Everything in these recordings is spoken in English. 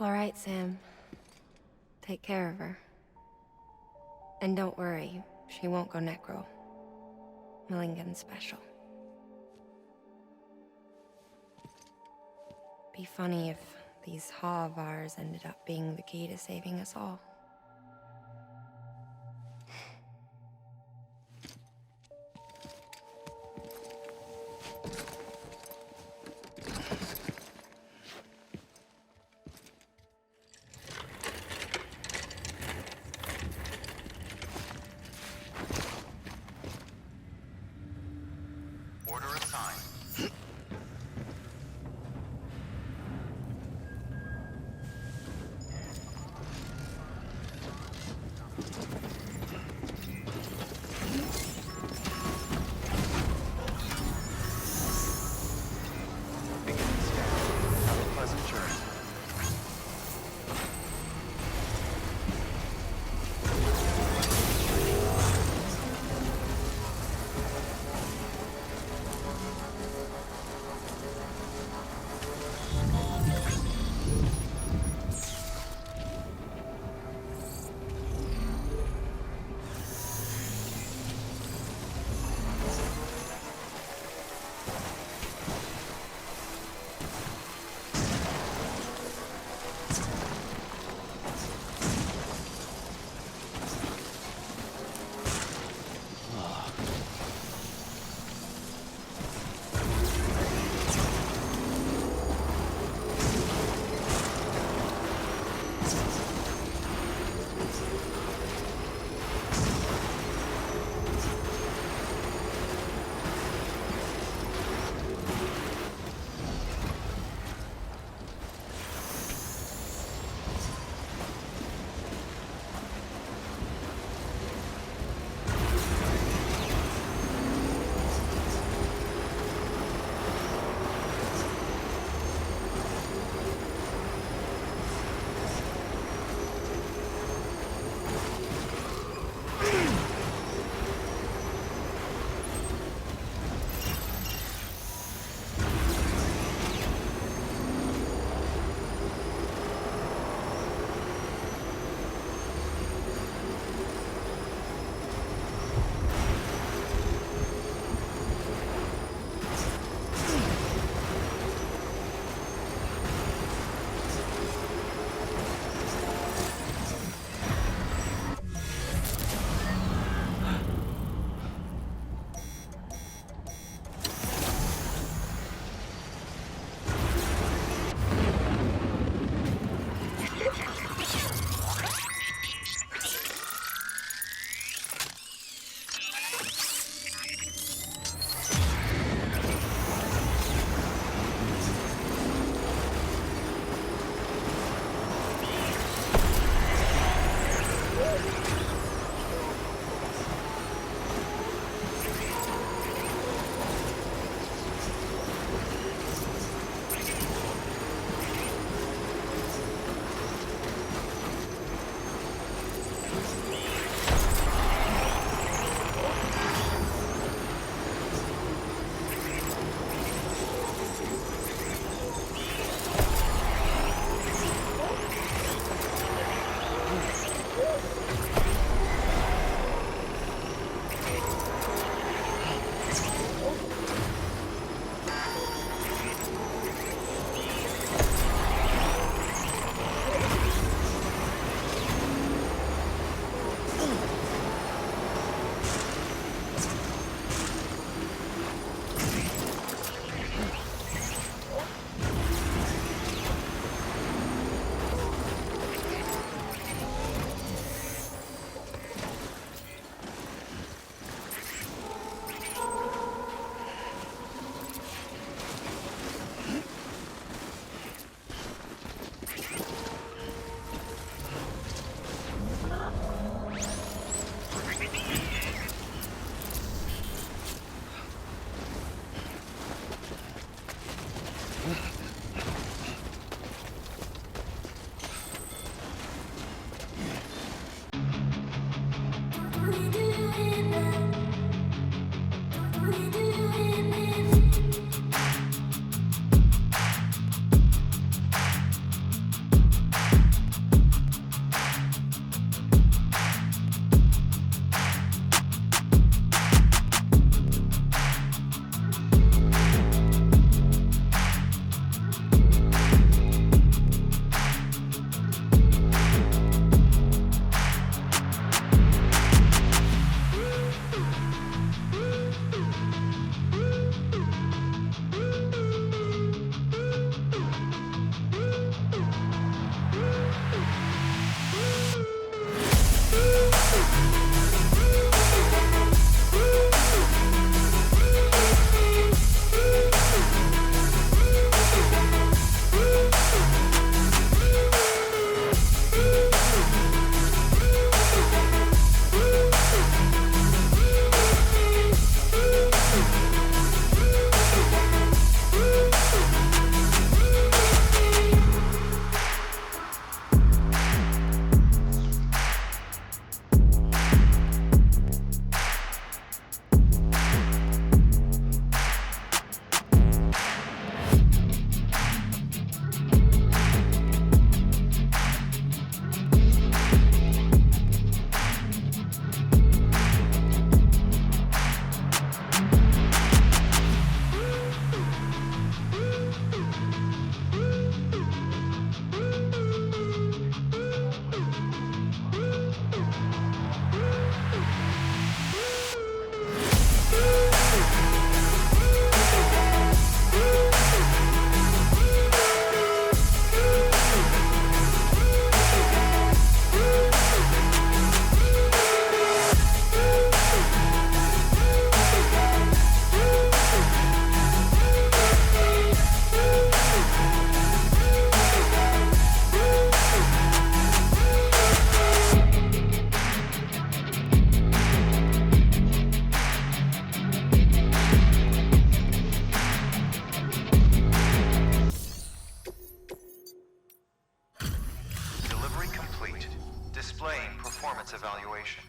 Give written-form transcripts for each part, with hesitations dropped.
All right, Sam. Take care of her. And don't worry, she won't go necro. Millingen's special. Be funny if these Ha of ours ended up being the key to saving us all. Order assigned. perform its evaluation.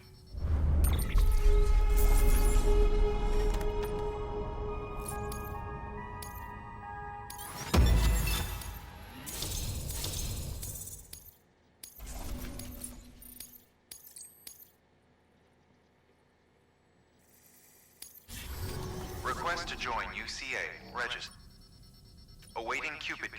Request to join UCA. Register. Awaiting Cupid.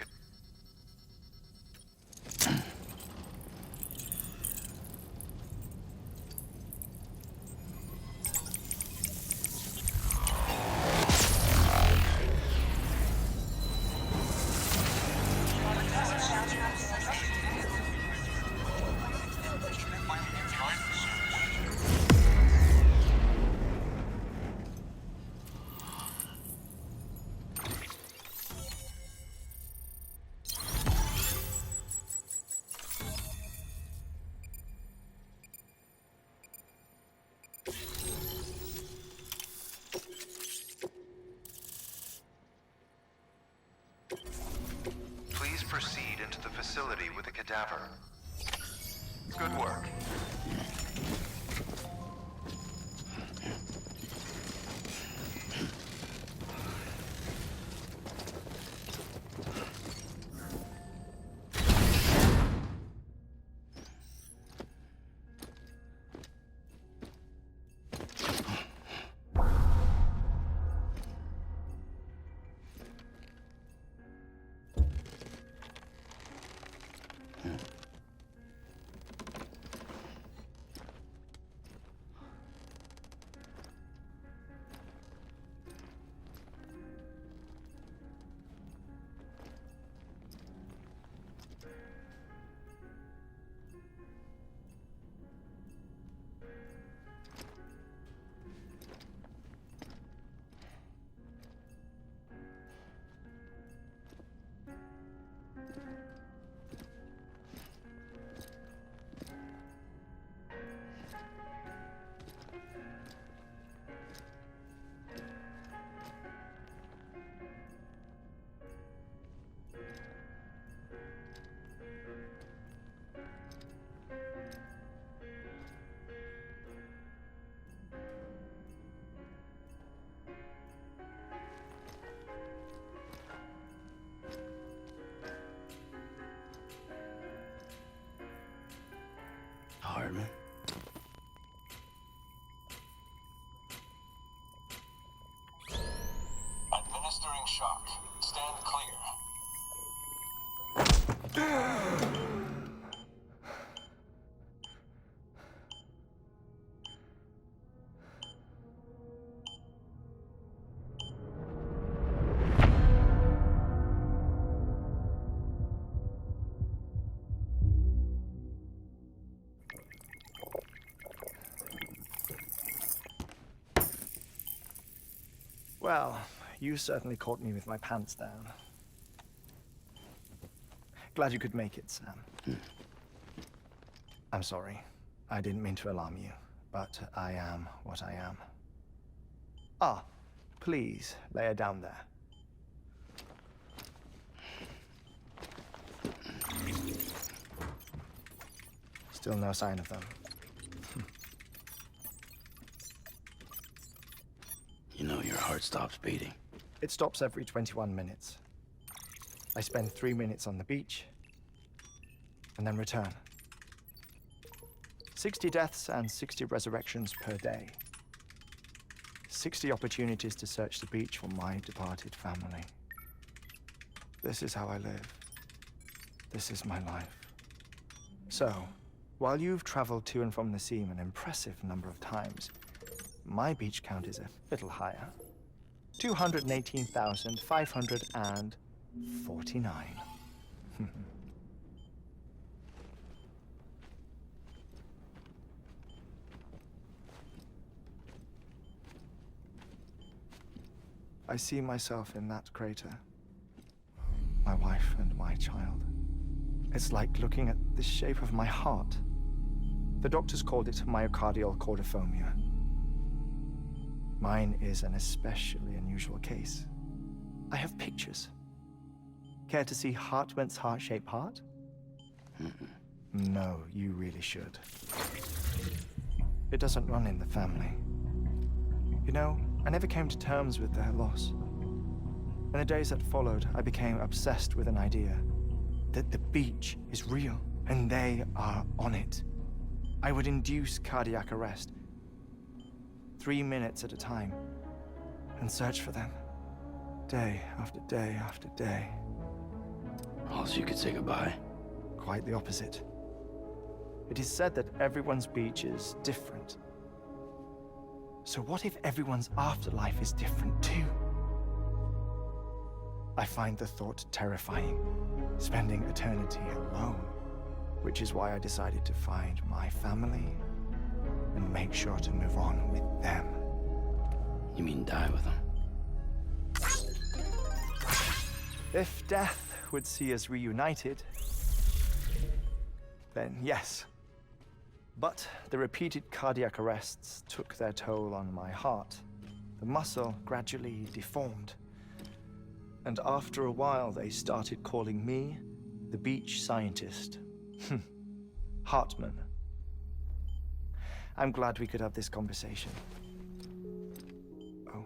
Please proceed into the facility with the cadaver. Good work. Hartman. Administering shock. Stand clear. Well, you certainly caught me with my pants down. Glad you could make it, Sam. I'm sorry. I didn't mean to alarm you, but I am what I am. Ah, please, lay her down there. Still no sign of them. You know your heart stops beating. It stops every 21 minutes. I spend 3 minutes on the beach, and then return. 60 deaths and 60 resurrections per day. 60 opportunities to search the beach for my departed family. This is how I live. This is my life. So, while you've traveled to and from the sea an impressive number of times, my beach count is a little higher. 218,549. I see myself in that crater. My wife and my child. It's like looking at the shape of my heart. The doctors called it myocardial cordiformia. Mine is an especially unusual case. I have pictures. Care to see Hartman's heart-shaped heart? No, you really should. It doesn't run in the family. You know, I never came to terms with their loss. In the days that followed, I became obsessed with an idea that the beach is real and they are on it. I would induce cardiac arrest, 3 minutes at a time, and search for them, day after day after day. Also, you could say goodbye. Quite the opposite. It is said that everyone's beach is different. So what if everyone's afterlife is different too? I find the thought terrifying, spending eternity alone, which is why I decided to find my family and make sure to move on with them. You mean die with them? If death would see us reunited, then yes. But the repeated cardiac arrests took their toll on my heart. The muscle gradually deformed. And after a while, they started calling me the beach scientist. Hartman. I'm glad we could have this conversation. Oh.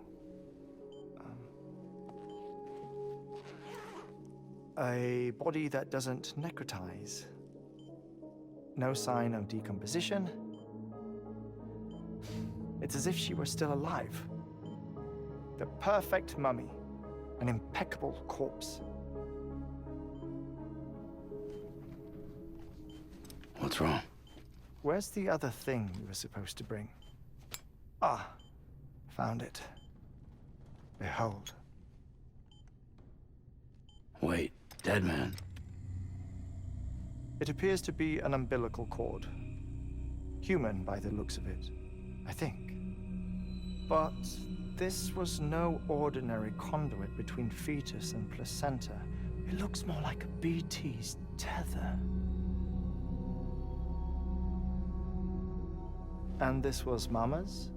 A body that doesn't necrotize. No sign of decomposition. It's as if she were still alive. The perfect mummy. An impeccable corpse. What's wrong? Where's the other thing you were supposed to bring? Ah, found it. Behold. Wait, dead man. It appears to be an umbilical cord. Human by the looks of it, I think. But this was no ordinary conduit between fetus and placenta. It looks more like a BT's tether. And this was Mama's?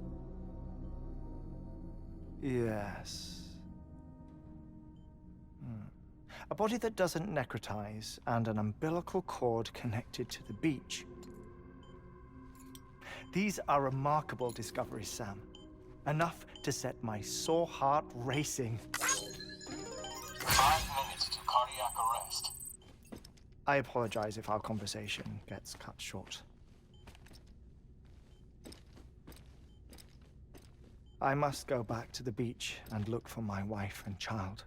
Yes. A body that doesn't necrotize and an umbilical cord connected to the beach. These are remarkable discoveries, Sam. Enough to set my sore heart racing. 5 minutes to cardiac arrest. I apologize if our conversation gets cut short. I must go back to the beach and look for my wife and child.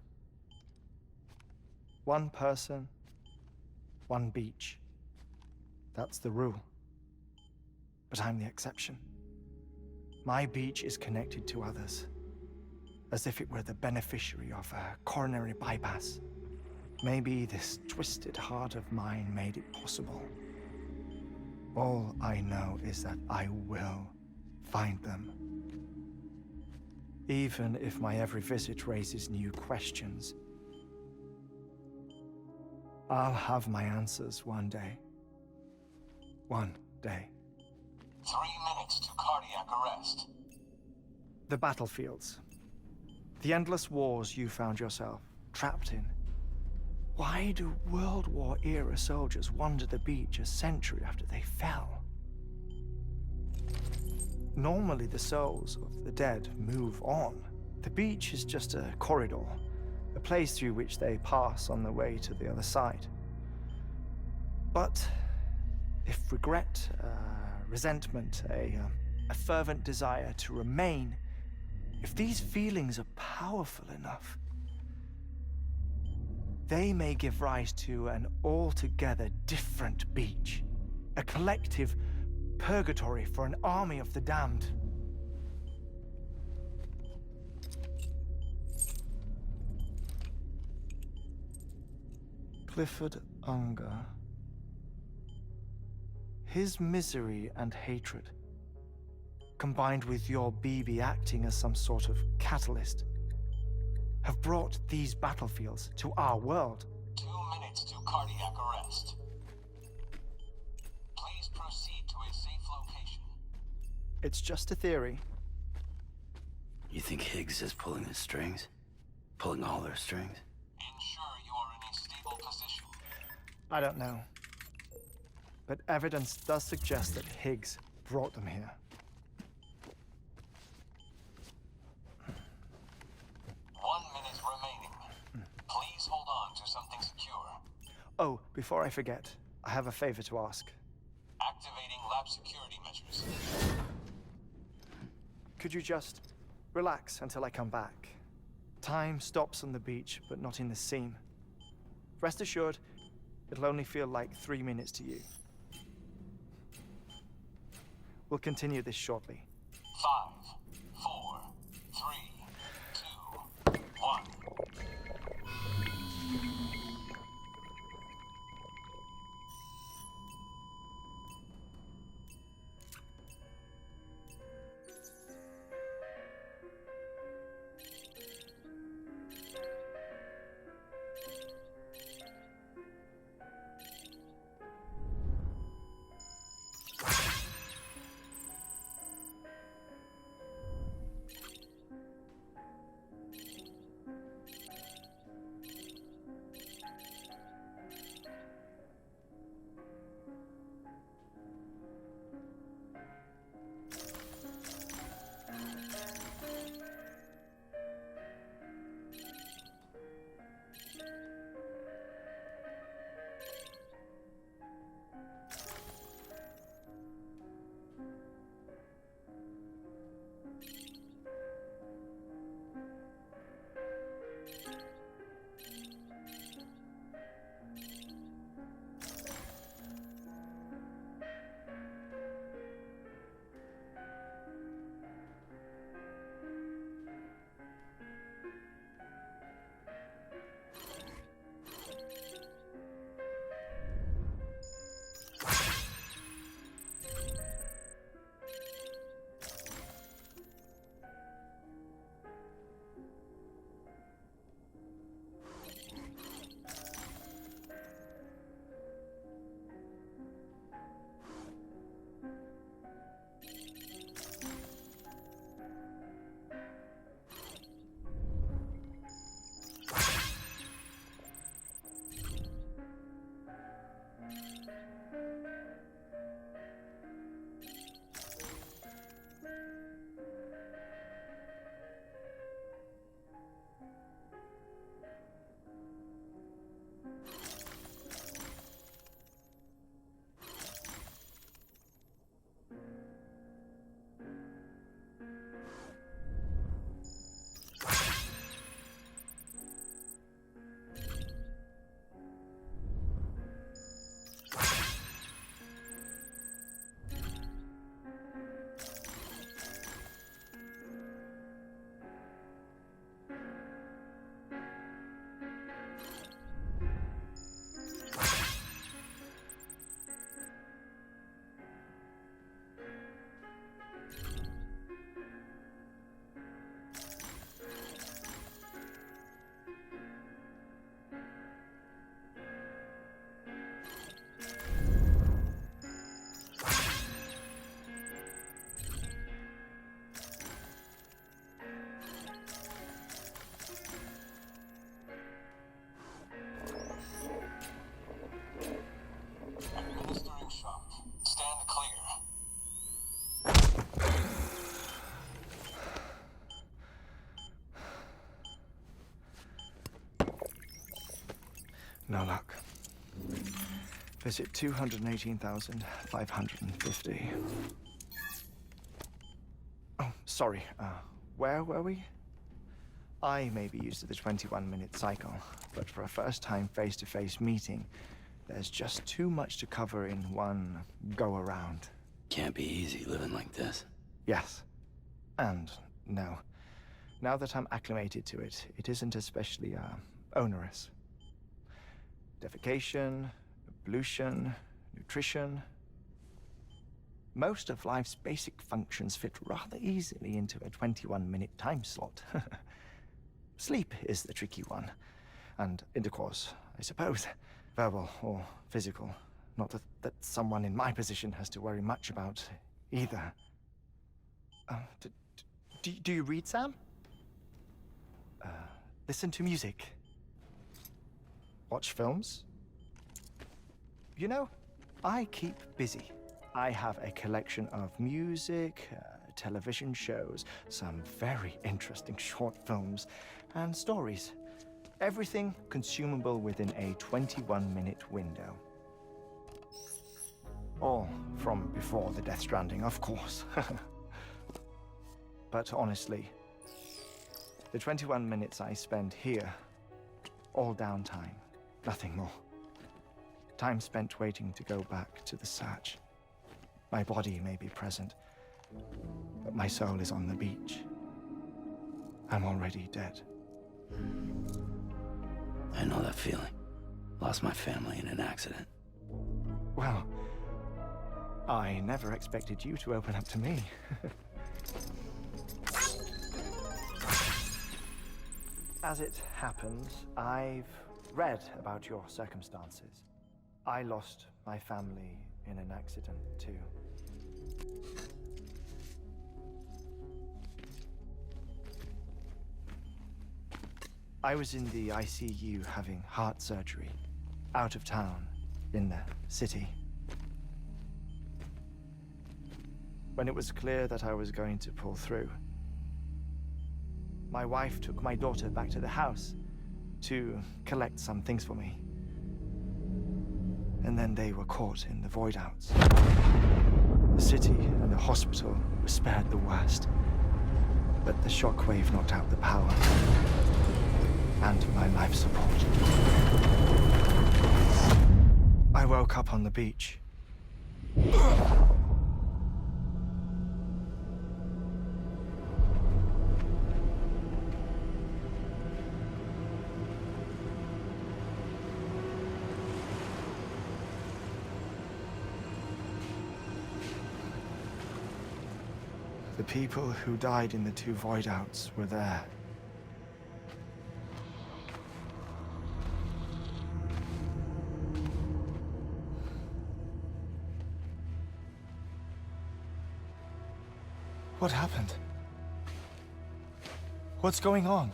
One person, one beach. That's the rule. But I'm the exception. My beach is connected to others, as if it were the beneficiary of a coronary bypass. Maybe this twisted heart of mine made it possible. All I know is that I will find them. Even if my every visit raises new questions, I'll have my answers one day. One day. 3 minutes to cardiac arrest. The battlefields. The endless wars you found yourself trapped in. Why do World War-era soldiers wander the beach a century after they fell? Normally, the souls of the dead move on. The beach is just a corridor, a place through which they pass on the way to the other side. But if regret, resentment, a fervent desire to remain, if these feelings are powerful enough, they may give rise to an altogether different beach, a collective purgatory for an army of the damned. Clifford Unger. His misery and hatred, combined with your BB acting as some sort of catalyst, have brought these battlefields to our world. 2 minutes to cardiac arrest. Please proceed to a safe location. It's just a theory. You think Higgs is pulling the strings? Pulling all their strings? Ensure you are in a stable position. I don't know. But evidence does suggest that Higgs brought them here. Oh, before I forget, I have a favor to ask. Activating lab security measures. Could you just relax until I come back? Time stops on the beach, but not in the scene. Rest assured, it'll only feel like 3 minutes to you. We'll continue this shortly. 5, 4, 3, 2, 1. Administering shock. Stand clear. No luck. Visit 218,550. Oh, sorry. Where were we? I may be used to the 21-minute cycle, but for a first-time face-to-face meeting, there's just too much to cover in one go-around. Can't be easy living like this. Yes. And no. Now that I'm acclimated to it, it isn't especially, onerous. Defecation, pollution, nutrition. Most of life's basic functions fit rather easily into a 21-minute time slot. Sleep is the tricky one. And intercourse, I suppose. Verbal or physical. Not that someone in my position has to worry much about either. Do you read, Sam? Listen to music. Watch films? You know, I keep busy. I have a collection of music, television shows, some very interesting short films, and stories. Everything consumable within a 21-minute window. All from before the Death Stranding, of course. But honestly, the 21 minutes I spend here, all downtime, nothing more. Time spent waiting to go back to the search. My body may be present, but my soul is on the beach. I'm already dead. I know that feeling. Lost my family in an accident. Well, I never expected you to open up to me. As it happens, I've read about your circumstances. I lost my family in an accident, too. I was in the ICU having heart surgery, out of town, in the city. When it was clear that I was going to pull through, my wife took my daughter back to the house to collect some things for me. And then they were caught in the void outs. The city and the hospital were spared the worst, but the shockwave knocked out the power and my life support. I woke up on the beach. The people who died in the two void outs were there. What happened? What's going on?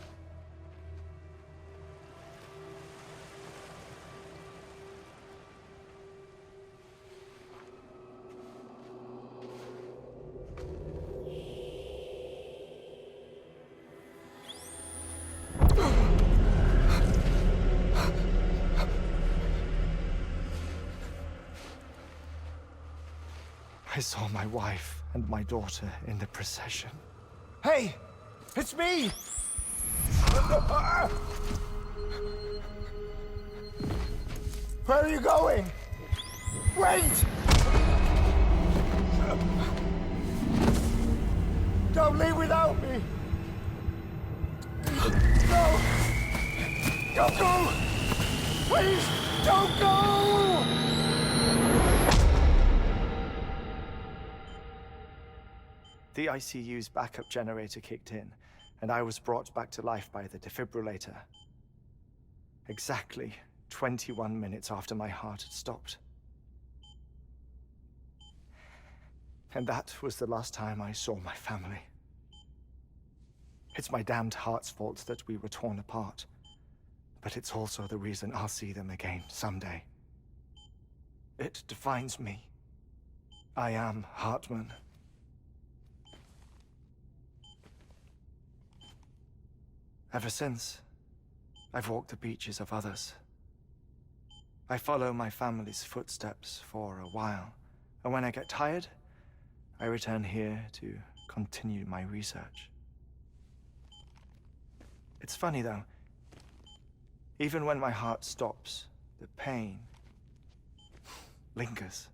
I saw my wife and my daughter in the procession. Hey! It's me! Where are you going? Wait! Don't leave without me! No! Don't go! Please, don't go! The ICU's backup generator kicked in, and I was brought back to life by the defibrillator. Exactly 21 minutes after my heart had stopped. And that was the last time I saw my family. It's my damned heart's fault that we were torn apart, but it's also the reason I'll see them again someday. It defines me. I am Hartman. Ever since, I've walked the beaches of others. I follow my family's footsteps for a while, and when I get tired, I return here to continue my research. It's funny though, even when my heart stops, the pain lingers.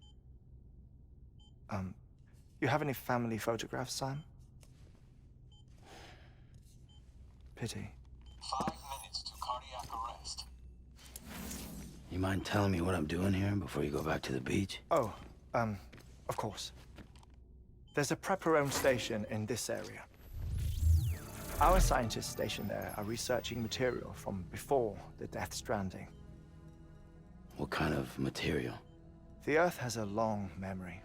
You have any family photographs, Sam? Pity. 5 minutes to cardiac arrest. You mind telling me what I'm doing here before you go back to the beach? Oh, of course. There's a Prepper-owned station in this area. Our scientists stationed there are researching material from before the Death Stranding. What kind of material? The Earth has a long memory.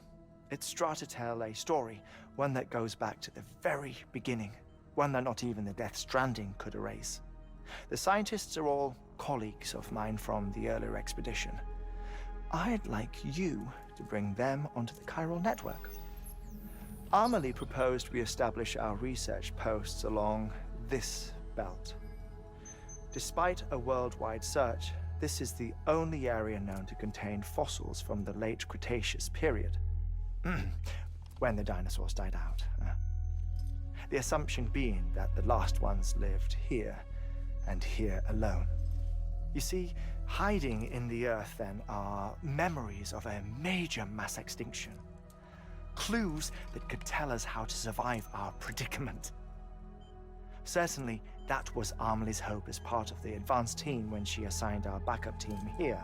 It's trying to tell a story, one that goes back to the very beginning, one that not even the Death Stranding could erase. The scientists are all colleagues of mine from the earlier expedition. I'd like you to bring them onto the chiral network. Amelie proposed we establish our research posts along this belt. Despite a worldwide search, this is the only area known to contain fossils from the late Cretaceous period, when the dinosaurs died out. The assumption being that the last ones lived here, and here alone. You see, hiding in the Earth then are memories of a major mass extinction. Clues that could tell us how to survive our predicament. Certainly, that was Amelie's hope as part of the advanced team when she assigned our backup team here.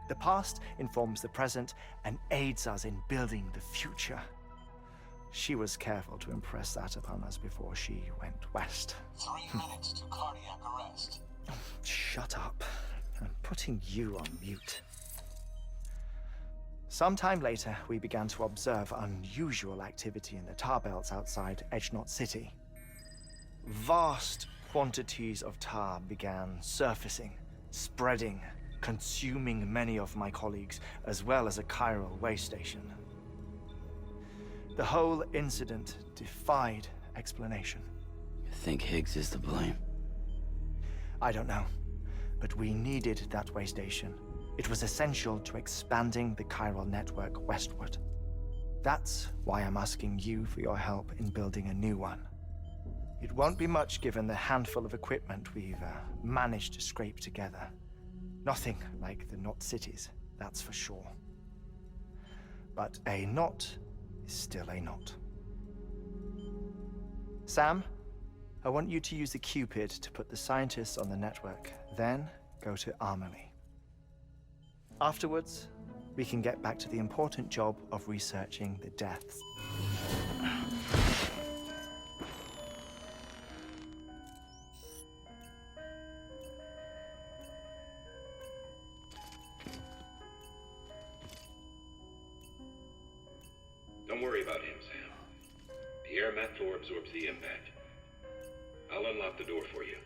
The past informs the present and aids us in building the future. She was careful to impress that upon us before she went west. 3 minutes to cardiac arrest. Shut up. I'm putting you on mute. Sometime later, we began to observe unusual activity in the tar belts outside Edgenot City. Vast quantities of tar began surfacing, spreading, consuming many of my colleagues, as well as a chiral waste station. The whole incident defied explanation. You think Higgs is to blame? I don't know, but we needed that way station. It was essential to expanding the chiral network westward. That's why I'm asking you for your help in building a new one. It won't be much given the handful of equipment we've managed to scrape together. Nothing like the knot cities, that's for sure. But a knot is still a knot. Sam, I want you to use the Cupid to put the scientists on the network, then go to Amelie. Afterwards, we can get back to the important job of researching the deaths. Don't worry about him, Sam. The air mat floor absorbs the impact. I'll unlock the door for you.